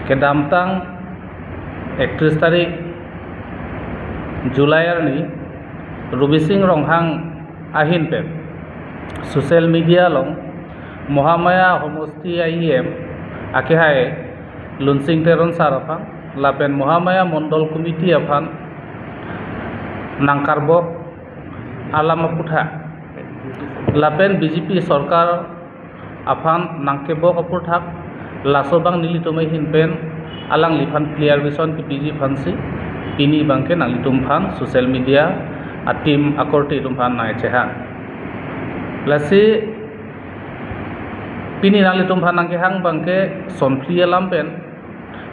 ke damtang 31 tarik Julai ni Ruby Singh Ronghang ahin pen social media long Mohamaya homosti IEM akihai Lunsing Teron Sarafan lapen Mohamaya Mondol Committee afan nangkarbok alam aputha lapen BJP Sarkar afan nangkebok aputhak lasobang nilitumai hinpen alang lifan clear vision ki PG fansi ini bangke nalitum fan social media atim akorti tumfan nai chehan lasi pini nalitum fan nangke hang bangke sonfli alam pen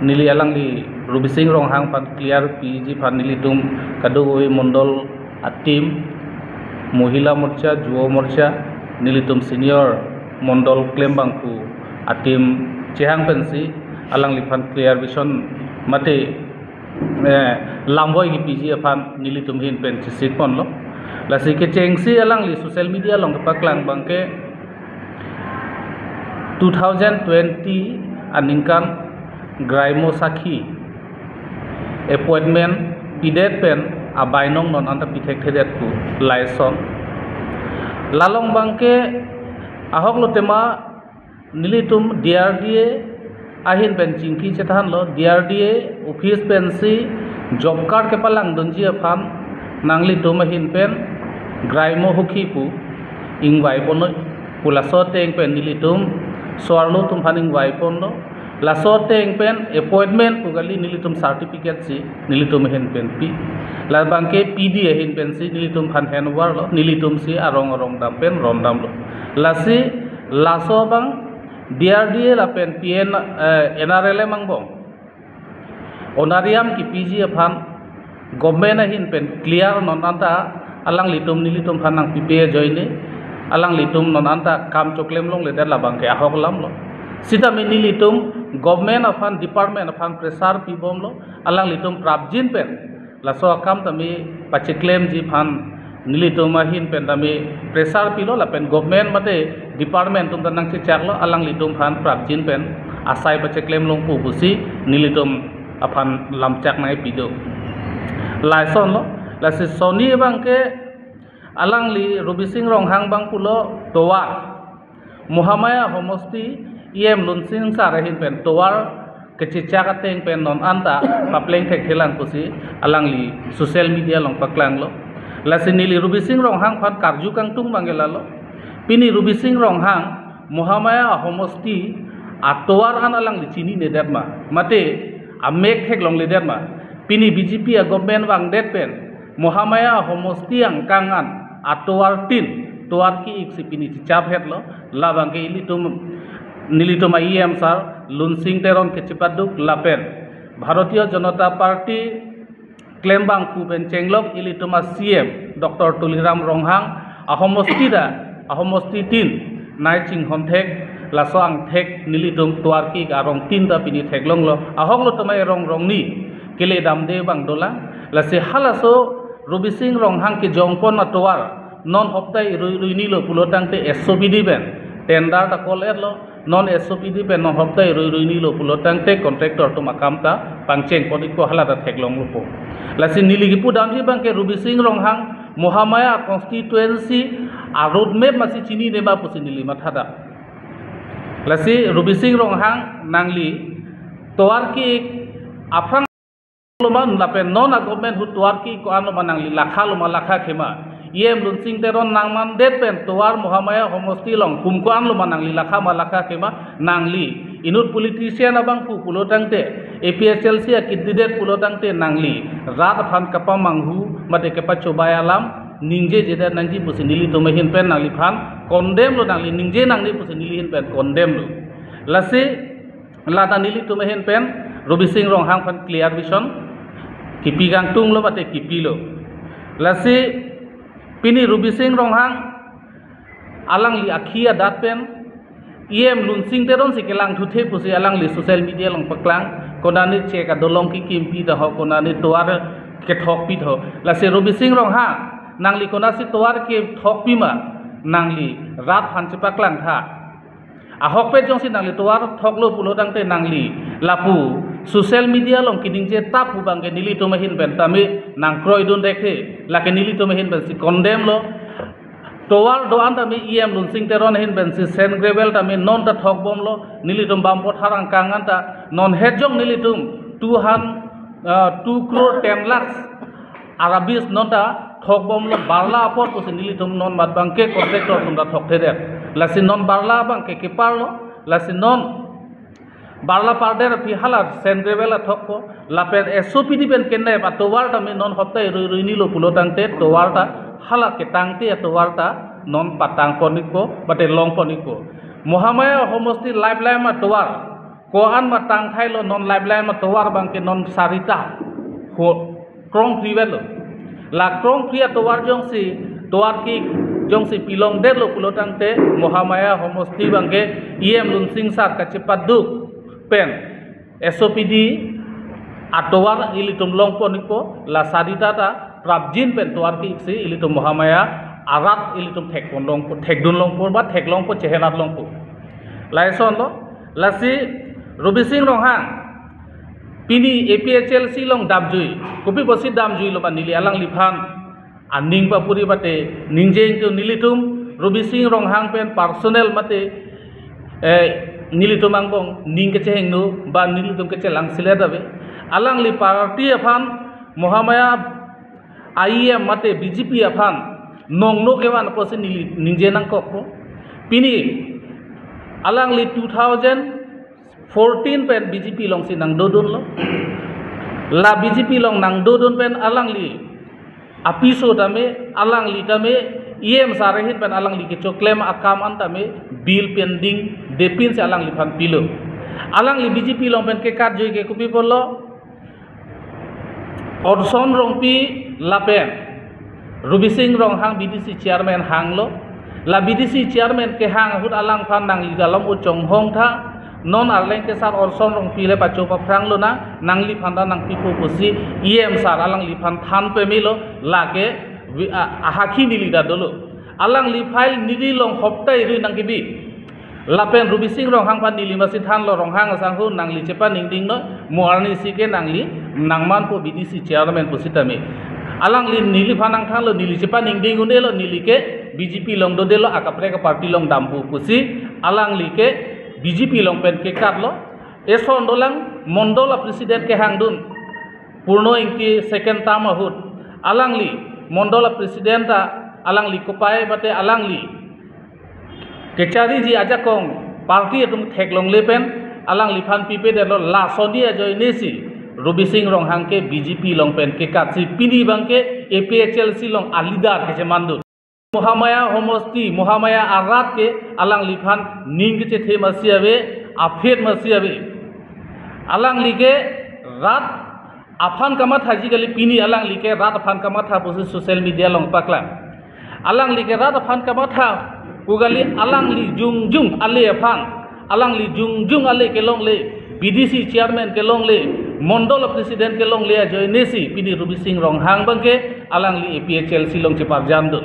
nili alang li Ruby Singh Ronghang pan clear PG fan nilitum kadoi mondol atim Mohila Morcha Juo Morcha nilitum senior mondol claim bangku atim chehang pensi alang lifan clear vision mate lamboy ki PG afan nilitum hin pen sik pon lo lasi ke chengsi alang li social media long paklang bangke 2020 aningkan graimo sakhi appointment pidet pen abainong non anta pithek thedet ku laison lalong bangke ahok lo tema nilitum DRDA ahin pen chingki chethan lo DRDA office pensi job card ke palang donji afam nangli tumahin pen graimo hukhi pu ingwai pono pulasote eng pen nilitum swarlo tumhan ingwai pono lasote eng pen appointment pu gali nilitum certificate si nilitum hen pen pi la bangke PD hin pen si nilitum phan hen war lo nilitum si arong dam pen rondam lo lasi laso bang DRDA la pen PN NRL mangbong onariam ki PG afan government ahin pen clear nonanta alang litum nilitum phanang PPA joine alang litum nonanta kam choklem long leder la bangke ahok lam lo sita me nilitum government afan department afan pressure pibom lo alang litum prabjin pen la so kam tami pachiklem ji phan nilitum ahin pen tami pressure pilo la pen government mate department tum tanang chi chaklo alang litum phan prabjin pen asai pachiklem long pu busi nilitum afan lamchak nai pido laison lo lasi soni bangke alang li Ruby Singh Ronghang bang pulo towar Mohamaya homosti IEM Lunsing Sarahin pen towar kecica kateng pen non anta papleng thek thelang pusi alang li social media long paklang lo lasi nili Ruby Singh Ronghang phan karju kang tung bangela lo pini Ruby Singh Ronghang Mohamaya homosti atowar an alang li chini ne derma mate amek thek long le derma pini BJP a government wang det pen Mohamaya homosti ang kangan atowar tin towar ki ik pini chap het lo la bangke ilitum nilitum IEM sar Lunsing Teron ke chipaduk lapen Bharatiya Janata Party claim bang ku pen chenglok ilituma CM Dr. Tuliram Ronghang ahomosti tin nai ching hom thek laso ang thek nilitum towar ki arong tin ta pini thek long lo ahok lo tamai rong ni kele dam de bang dola lase halaso Ruby Singh Ronghang ki jongpon atowar non hoptai ruini lo pulotang te SOPD ben tender ta call er lo non SOPD ben non hoptai ruini lo pulotang te contractor to makamta pangcheng podi ko halata theklong lo po lase niligi pu damji bang ke Ruby Singh Ronghang Mohamaya constituency a road map masi chini ne ba pusinili mathada lase Ruby Singh Ronghang nangli towar ki afrang loman lapen non a government hu towar ki ko ano manangli lakha khema IEM Lunsing Teron nangman det pen towar Mohamaya homosti long kumko an lo manangli lakha khema nangli inut politician abang pu pulotang te APSLC a candidate pulotang te nangli rat phan kapa manghu mate kepa chobayalam ningje jeda nangji pusinili to mehin pen nangli phan condemn lo nangli ningje nangli pusinili hin pen condemn lo lase lata nili to mehin pen Ruby Singh Ronghang phan clear vision kipi gang tung lo mate kipi lo lase pini Ruby Singh Ronghang alang li akhia dat pen IEM Lunsing Teron sikelang thuthe pusi alang li social media long paklang konani che ka dolong ki kimpi da ho konani toar ke thok pi tho lase Ruby Singh Ronghang nangli konasi toar ke thok pi ma nangli rat phan che paklang tha ahok pe jong si nangli tuar thoklo pulo tangte nangli lapu social media long kining je tapu bangke nili to mahin ben tami nang kroi dun dekhe lake nili to mahin ben si condemn lo towar do anta mi em lun sing teron hin ben si sen gravel ta mi non ta thok bom lo nilitum bam pot harang kangan ta non hejong nilitum 2 crore 10 lakhs arabis non ta thok bom lo barla pot ko nilitum non mat bangke contractor tum ta thok theder la sin non barla bangke ke parlo la sin non barla parder pi halar sen gravel a thok ko la pen SOPD ben kenne ba towar ta mi non hoptai rui ni lo pulo tangte towar ta hala ke tangte to warta non patang poniko bate long poniko mohamaya homosti lifeline ma towar ko an ma tang thailo non lifeline ma towar bangke non sarita ho krong privelo la krong priya towar jongsi towar ki jongsi pilong derlo pulotangte mohamaya homosti bangke em lun singsar kache paduk pen SOPD atowar ilitum long poniko la sarita ta Prabjin pen tuar ki iksi ilitum mohamaya arat ilitum thekpon longpo thekdun longpo ba theklongpo chehenat longpo laison lo lasi Ruby Singh Ronghang pini APHLC long damjui kopi bosi damjui lo ba nili alang liphan aning ba puri bate ningjeng to nilitum Ruby Singh Ronghang pen personal mate nilitum angbong ning ke chehengnu ba nilitum ke chelang sile dabe alang li party aphan mohamaya IEM mate BJP aphan nongno kewan posi ninje nang kokko pini alang li 2014 pen BJP long si nang dodun lo la BJP long nang dodun pen alang li apiso tame alang li tame EM sarehin pen alang li ke claim akam antame bill pending depin se alang li phan pilo alang li BJP long pen ke kat joi ke kupi pollo Orson Rongpi Lapen Ruby Singh Ronghang BDC chairman hanglo la BDC chairman ke hang hut alang phan nang li dalam uchong hong tha non arleng ke sar Orson Rongpi le pacho pa prang lo na nang li phan da nang pipo posi em sar alang li phan than pe milo la ke ahakhi nili da dolo alang li file nili long hoptai ri nang kibi Lapen Ruby Singh Ronghang pan nili masi than lo Ronghang sang hu nang li chepa ning ding no muarni si ke nang li nangman po BDC chairman positami alang li nili phanang thang lo nili chepa ning ding une lo nili ke BJP long do de lo akapre ka party long dampu pusi alang li ke BJP long pen ke kat lo eso ndolang mondola president ke hangdun purno inki second term ahut alang li mondola president ta alang li kopai bate alang li kechari ji aja kong party etum theklong lepen alang li phan pipe de lo la sodia joy nesi Ruby Singh Ronghang ke BJP long pen ke katsi pini bangke APHLC long alidar ke mandu mohamaya homosti mohamaya arat ke alang li phan ning ke the masiabe afet masiabe alang li ke rat afan kamat haji kali pini alang li ke rat afan kamat ha posi social media long pakla alang li ke rat afan kamat ha Kugali alang li jung ale afan alang li jung ale ke long le BDC chairman ke long le mondol president ke long le joy nesi pini Ruby Singh Ronghang bangke alang li APHLC long chepar jamdu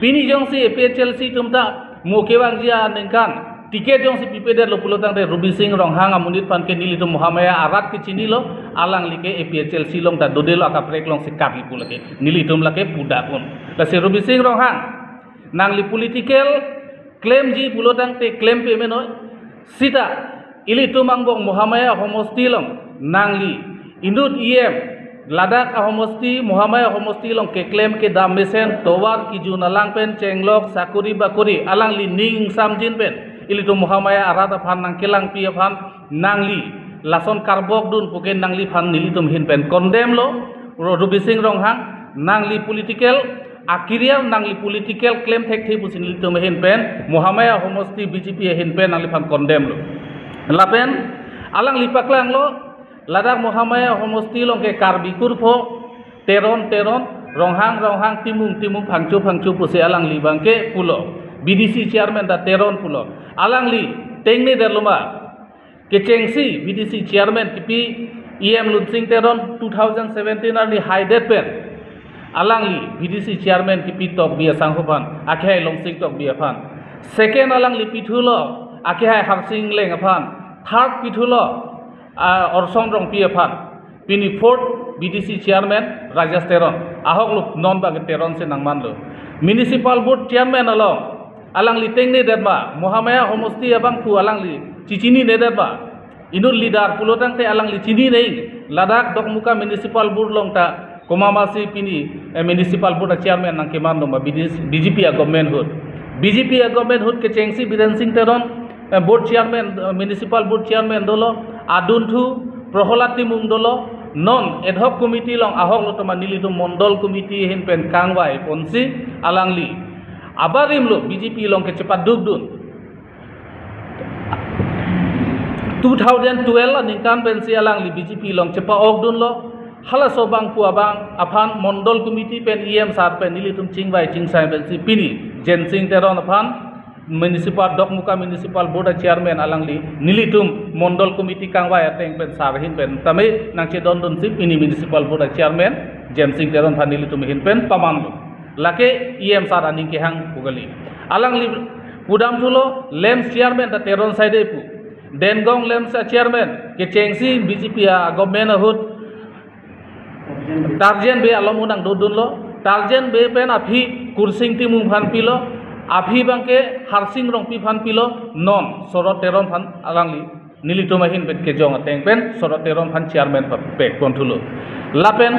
pini jong si APHLC tumta mukewang jia nengkan tiket jong si pipeder lo pulotang de Ruby Singh Ronghang amunit pan ke nili to mohamaya arat ke chini lo alang li ke APHLC long da dodelo akaprek long si kapi pulake nili tum lake puda pun la si Ruby Singh Ronghang nang li political claim ji pulotang te claim pe meno sita ili tumangbong mohamaya homosti long nangli indut em ladak homosti mohamaya homosti long ke claim ke dam mesen towar ki junalang pen chenglok sakuri bakuri alang li ning samjin pen ili tu mohamaya arada phan nang kelang pi phan nangli lason karbok dun puken nangli phan nili tum hin pen condemn lo Ruby Singh Ronghang nangli political akirial nangli political claim thek thei pusin li tum hin pen mohamaya homosti BJP hin pen nangli phan condemn lo lapen alang lipaklang lo ladak mohamaya homosti long ke karbi kurpho teron ronghang timung phangchu pusi alang li bangke pulo BDC chairman da teron pulo alang li tengne derluma ke chengsi BDC chairman kipi em lunsing teron 2017 ar li hide pen alang li BDC chairman kipi tok bia sanghopan akhai longsing tok bia phan second alang li pithulo ake hai harsing leng aphan third pithulo orsong rong pi aphan pini fourth BDC chairman Rajesh Teron ahok lu non bag Teron se nangman lo municipal board chairman along alang li teng ne datba Mohamaya homosti abang pu alang li cicini ne datba inul leader pulotang te alang li cini nei Ladakh Dokmuka municipal board long ta komamasi pini municipal board chairman nang keman no BJP government hood BJP government hood ke chengsi Biren Singh Teron board chairman municipal board chairman dolo aduntu Proholat Timung dolo non ad hoc committee long ahok lo tama nilitum mondol committee hin pen kangwai ponsi alangli abarim lo BJP long ke cepat dugdun 2012 ningkan pensi alangli BJP long cepat ogdun lo hala sobang pu abang aphan mondol committee pen EM sar pen nilitum chingwai chingsai pensi pini Jen Singh Teron aphan municipal Dokmuka municipal board chairman alangli nilitum mondol committee kangwai ateng pen sarhin pen tame nangche don sip ini municipal board chairman Jen Singh Teron phan nilitum hin pen pamanlu lake EM sar aning ke hang pugali alangli pudam thulo lems chairman ta Teron side pu Dengong lems chairman ke chengsi BJP government hut tarjen be alamunang dodun lo tarjen be pen aphi kursing timung phan pilo api bangke harsing rong pi phan pilo non sorot Teron phan alangli nilitomahin bet ke jong ateng pen sorot Teron phan chairman pek konthulo lapen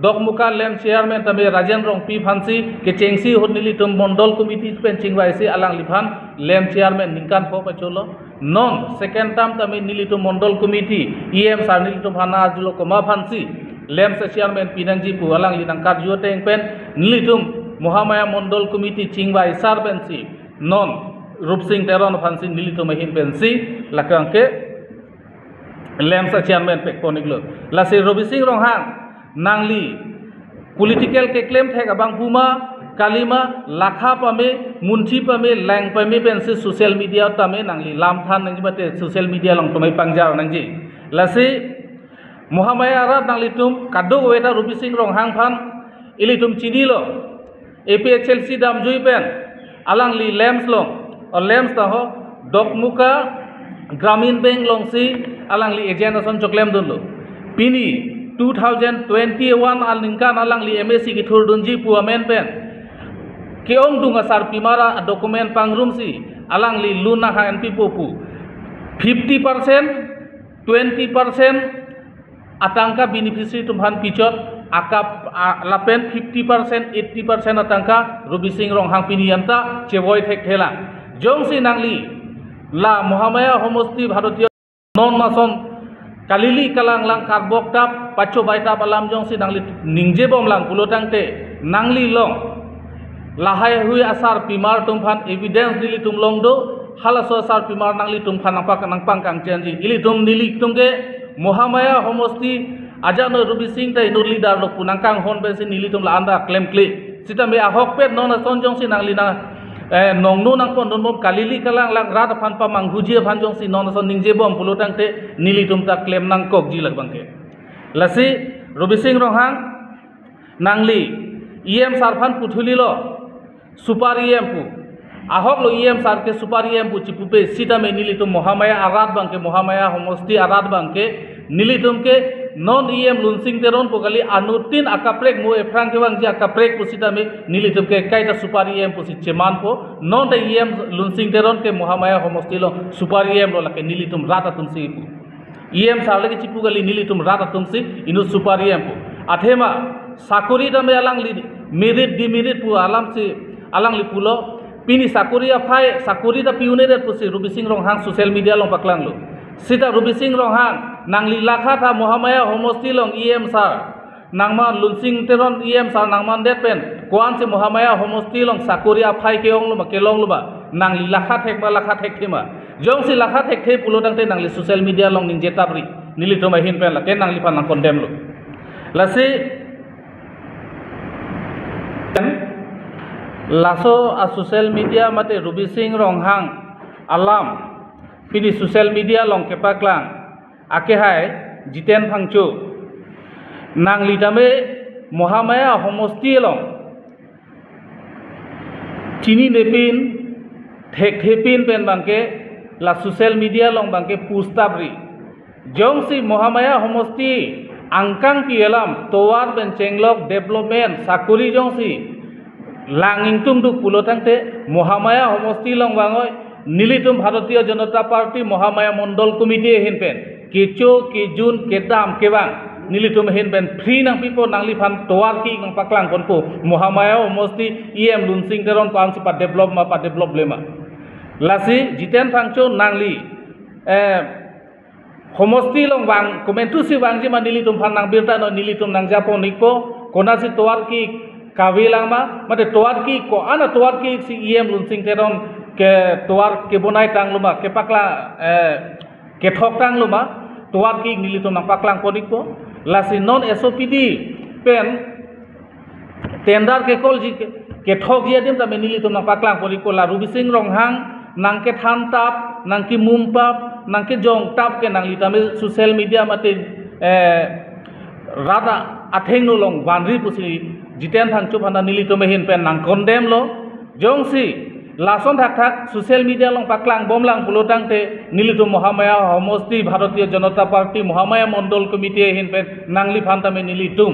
Dokmuka lem chairman tabe Rajen rong pi phansi ke chengsi hot nilitum mondol committee pen chingwai si alangli phan lem chairman ningkan pho pacholo non second term tabe nilitum mondol committee EM sar nilitum phana julo koma phansi lem chairman pinangji pu alangli nangkar ju teng pen nilitum Mohamaya Mondol Committee Chingwai Sar Pensi non Rup Singh Teron Phansi Nilito Mahin Pensi Lakangke Lemsa Chairman Pekponiglo Lasi Robi Singh Ronghang Nangli Political ke claim thek abang Puma Kalima Lakha Pame Munchi Pame Lang Pame Pensi Social Media Tame Nangli Lam Than Nangji Bate Social Media Long Tomai Pangjar Nangji Lasi Mohamaya Arad Nanglitum Kado Weta Robi Singh Ronghang Phan Ilitum Chidilo APHLC dam jui pen alangli lems long or lems taho Dokmuka Gramin Bank long si alangli agent ason choklem dunlo pini 2021 al ningkan alangli MSC ki thur dunji pu amen pen keong dunga sar pimara document pangrum si alangli luna ha NP popu 50% 20% atangka beneficiary tumhan pichot akap lapen 50% 80% atangka Robi Singh Ronghang piniyanta chewoi thek thela jongsi nangli la Mohamaya homosti bharatiya non mason kalili kalang lang karbok tap pacho baita balam jongsi nangli ningje bom lang pulotangte nangli long lahai hui asar pimar tumphan evidence dili tumlong do halaso asar pimar nangli tumphan nampak nang pangkang chanji ili tum nili tungke Mohamaya homosti aja no Robi Singh tai nur leader lo punangkang hon bensin nilitum la anda claim kli sita me ahok pet non sonjong si nangli na nong nu nang pon non kalili kalang lang rat phan pa manghujia phan jong si non son ningje bom pulutang te nilitum ta claim nang kok ji lag bangke lasi Robi Singh Ronghang nangli EM sarphan puthuli lo super EM pu ahok lo EM sar ke super EM pu chipupe sita me nilitum Mohamaya arad bangke Mohamaya homosti arad bangke nilitum ke non EM Lunsing Teron pokali anutin akaprek mo efrang ke wang ji akaprek pusita me nilitum ke kaita super EM pusi cheman po non de EM Lunsing Teron ke Mohamaya homosti lo super EM lo lake nilitum rata tumsi pu EM sarle ke chipu gali nilitum rata tumsi inu super EM pu athema sakuri da me alang li merit demerit pu alam si alang li pulo pini sakuri afai sakuri da piune de pusi Robi Singh Ronghang social media long paklang lo sita Robi Singh Ronghang nangli lakha tha Mohamaya homosti long EM sar nangman Lunsing Teron EM sar nangman det pen kwan se Mohamaya homosti long sakuri afai keong lo kelong lo ba nangli lakha thek thema jong si lakha thek the pulotang te nangli social media long ning jetabri nili to mahin pen la ken nangli pan nang condemn lo lasi laso a social media mate Robi Singh Ronghang alam pini social media long kepaklang ake hai jiten phangchu nangli dame Mohamaya homosti long chini nepin thek thepin pen bangke la social media long bangke pustabri jongsi mohamaya homosti angkang pielam towar ben chenglok development sakuri jongsi langing tum duk pulotang te mohamaya homosti long bangoi nilitum bharatiya janata party mohamaya mondol committee hin pen kicho ki jun kedam kebang nilitum hin pen free nang pipo nang liphan towar ki nang paklang konpo mohamaya homosti em lunsing teron pam pa develop lema lasi jiten phangcho nangli homosti long bang komentu si bang ji manili tum phan nang birta no nilitum nang japo nikpo konasi towar ki kawilang ma mate towar ki ko ana towar ki si em lunsing teron ke towar ke bonai tang luma ke pakla ke thok tang luma towar ki nilitum nang paklang ponikpo lasi non SOPD pen tender ke kol ji ke thok dia dim ta nilitum nang paklang ponikpo la rubi sing rong hang nang ke than tap nang ki mumpap nang ke jong tap ke nang litame social media mate rada atheng no long banri pusi jiten thang chu phana nilitome hin pen nang condemn lo jongsi lason thak thak social media long paklang bomlang pulotang te nilitum mohamaya homosti bharatiya janata party mohamaya mondol committee hin pen nang li phan tame nilitum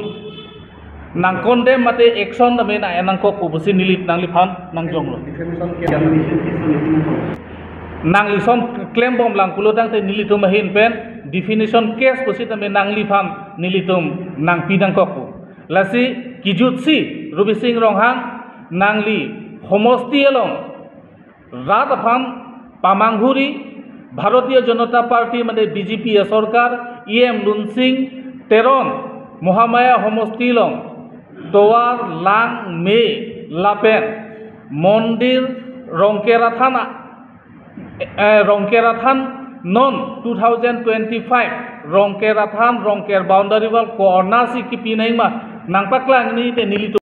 nang condemn mate action tame na enang ko pusi nilit nang li phan nang jong lo nang lison claim bom lang pulotang te nilitum hin pen definition case pusi tame nang li phan nilitum nang pidang ko lasi kijutsi rubi sing ronghang nangli homosti elong rat phan pamanghuri bharatiya janata party mane BJP sarkar em lunsing teron mohamaya homosti long towar lang me lapen mondir rongkerathan non 2025 rongkerathan rongker boundary wall ko ornasi ki pinai ma nang paklang ni te nilitum